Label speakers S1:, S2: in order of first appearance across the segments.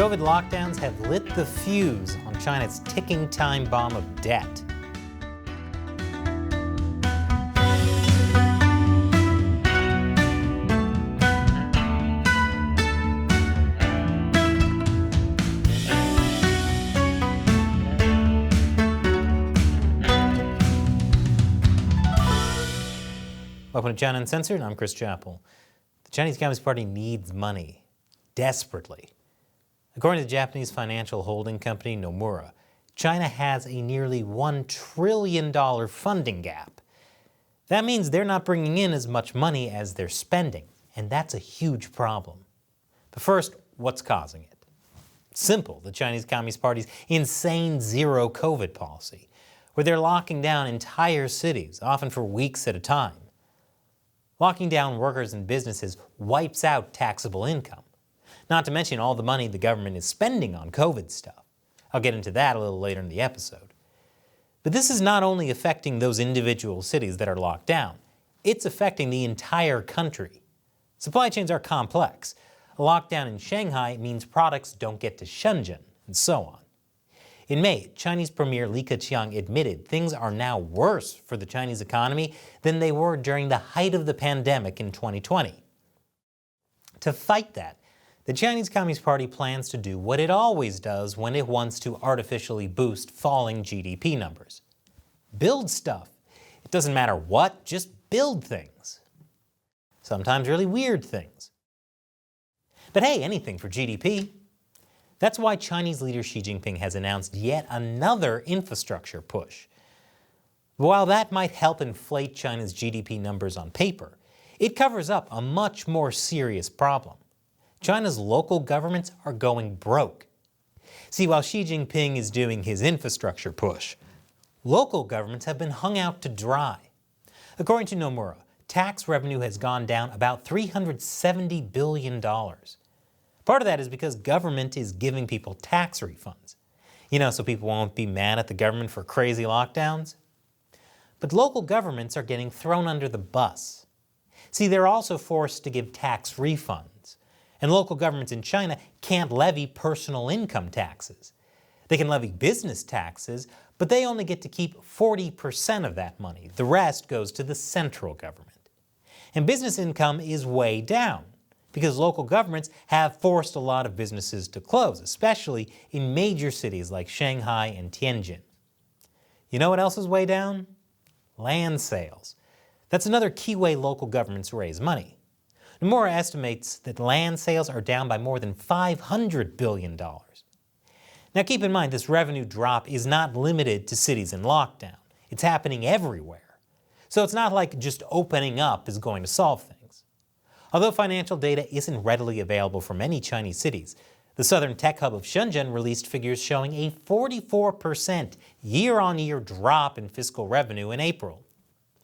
S1: COVID lockdowns have lit the fuse on China's ticking time bomb of debt. Welcome to China Uncensored. I'm Chris Chappell. The Chinese Communist Party needs money, desperately. According to the Japanese financial holding company Nomura, China has a nearly $1 trillion funding gap. That means they're not bringing in as much money as they're spending, and that's a huge problem. But first, what's causing it? Simple, the Chinese Communist Party's insane zero COVID policy, where they're locking down entire cities, often for weeks at a time. Locking down workers and businesses wipes out taxable income, not to mention all the money the government is spending on COVID stuff. I'll get into that a little later in the episode. But this is not only affecting those individual cities that are locked down, it's affecting the entire country. Supply chains are complex. A lockdown in Shanghai means products don't get to Shenzhen, and so on. In May, Chinese Premier Li Keqiang admitted things are now worse for the Chinese economy than they were during the height of the pandemic in 2020. To fight that, the Chinese Communist Party plans to do what it always does when it wants to artificially boost falling GDP numbers. Build stuff. It doesn't matter what, just build things. Sometimes really weird things. But hey, anything for GDP. That's why Chinese leader Xi Jinping has announced yet another infrastructure push. While that might help inflate China's GDP numbers on paper, it covers up a much more serious problem. China's local governments are going broke. See, while Xi Jinping is doing his infrastructure push, local governments have been hung out to dry. According to Nomura, tax revenue has gone down about $370 billion. Part of that is because government is giving people tax refunds. So people won't be mad at the government for crazy lockdowns. But local governments are getting thrown under the bus. See, they're also forced to give tax refunds. And local governments in China can't levy personal income taxes. They can levy business taxes, but they only get to keep 40% of that money. The rest goes to the central government. And business income is way down, because local governments have forced a lot of businesses to close, especially in major cities like Shanghai and Tianjin. You know what else is way down? Land sales. That's another key way local governments raise money. Nomura estimates that land sales are down by more than $500 billion. Now keep in mind, this revenue drop is not limited to cities in lockdown. It's happening everywhere. So it's not like just opening up is going to solve things. Although financial data isn't readily available for many Chinese cities, the southern tech hub of Shenzhen released figures showing a 44% year-on-year drop in fiscal revenue in April.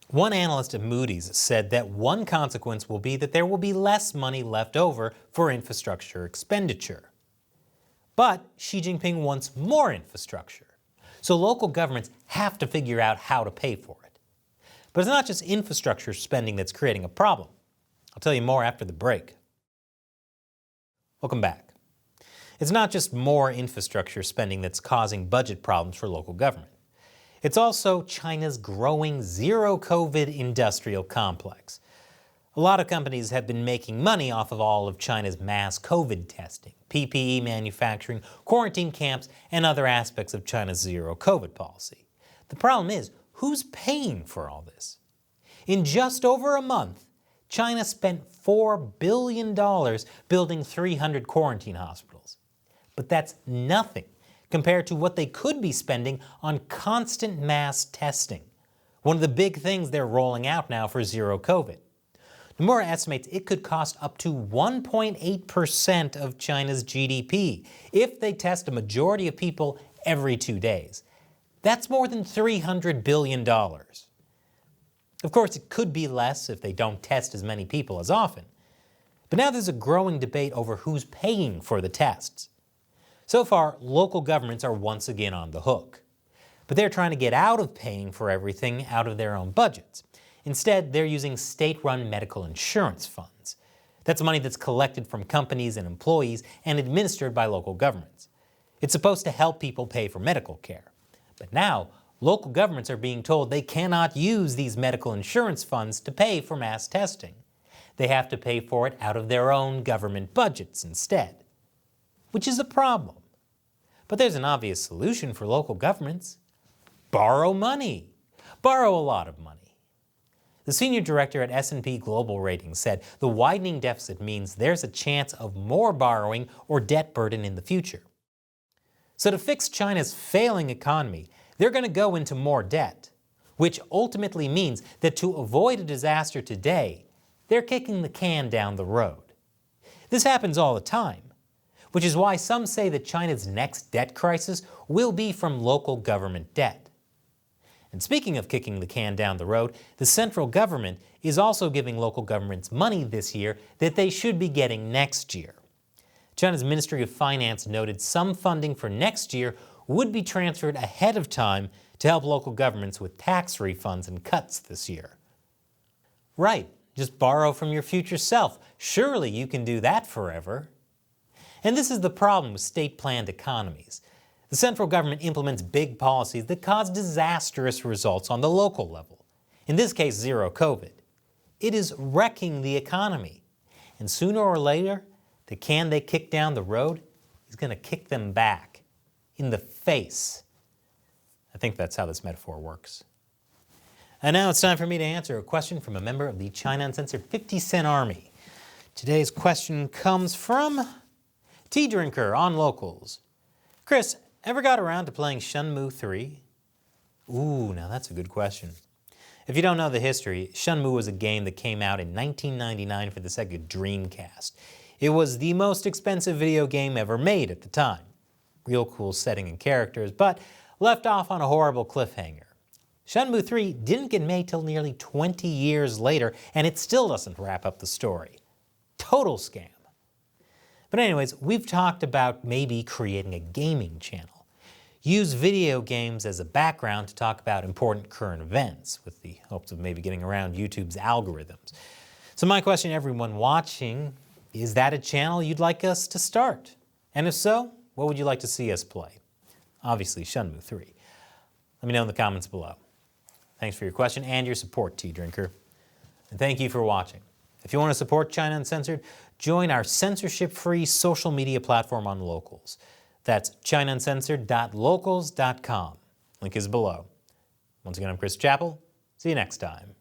S1: One analyst at Moody's said that one consequence will be that there will be less money left over for infrastructure expenditure. But Xi Jinping wants more infrastructure, so local governments have to figure out how to pay for it. But it's not just infrastructure spending that's creating a problem. I'll tell you more after the break. Welcome back. It's not just more infrastructure spending that's causing budget problems for local government. It's also China's growing zero-COVID industrial complex. A lot of companies have been making money off of all of China's mass COVID testing, PPE manufacturing, quarantine camps, and other aspects of China's zero-COVID policy. The problem is, who's paying for all this? In just over a month, China spent $4 billion building 300 quarantine hospitals. But that's nothing compared to what they could be spending on constant mass testing, one of the big things they're rolling out now for zero COVID. Nomura estimates it could cost up to 1.8% of China's GDP if they test a majority of people every 2 days. That's more than $300 billion. Of course, it could be less if they don't test as many people as often. But now there's a growing debate over who's paying for the tests. So far, local governments are once again on the hook. But they're trying to get out of paying for everything out of their own budgets. Instead, they're using state-run medical insurance funds. That's money that's collected from companies and employees and administered by local governments. It's supposed to help people pay for medical care. But now, local governments are being told they cannot use these medical insurance funds to pay for mass testing. They have to pay for it out of their own government budgets instead, which is a problem. But there's an obvious solution for local governments. Borrow money. Borrow a lot of money. The senior director at S&P Global Ratings said the widening deficit means there's a chance of more borrowing or debt burden in the future. So to fix China's failing economy, they're going to go into more debt, which ultimately means that to avoid a disaster today, they're kicking the can down the road. This happens all the time, which is why some say that China's next debt crisis will be from local government debt. And speaking of kicking the can down the road, the central government is also giving local governments money this year that they should be getting next year. China's Ministry of Finance noted some funding for next year would be transferred ahead of time to help local governments with tax refunds and cuts this year. Right, just borrow from your future self. Surely you can do that forever. And this is the problem with state-planned economies. The central government implements big policies that cause disastrous results on the local level. In this case, zero COVID. It is wrecking the economy. And sooner or later, the can they kick down the road is going to kick them back in the face. I think that's how this metaphor works. And now it's time for me to answer a question from a member of the China Uncensored 50-Cent Army. Today's question comes from Tea Drinker on Locals. Chris, ever got around to playing Shenmue 3? Ooh, now that's a good question. If you don't know the history, Shenmue was a game that came out in 1999 for the Sega Dreamcast. It was the most expensive video game ever made at the time. Real cool setting and characters, but left off on a horrible cliffhanger. Shenmue 3 didn't get made till nearly 20 years later, and it still doesn't wrap up the story. Total scam. But anyways, we've talked about maybe creating a gaming channel. Use video games as a background to talk about important current events, with the hopes of maybe getting around YouTube's algorithms. So my question to everyone watching, is that a channel you'd like us to start? And if so, what would you like to see us play? Obviously, Shenmue 3. Let me know in the comments below. Thanks for your question and your support, Tea Drinker. And thank you for watching. If you want to support China Uncensored, join our censorship-free social media platform on Locals. That's chinauncensored.locals.com. Link is below. Once again, I'm Chris Chappell. See you next time.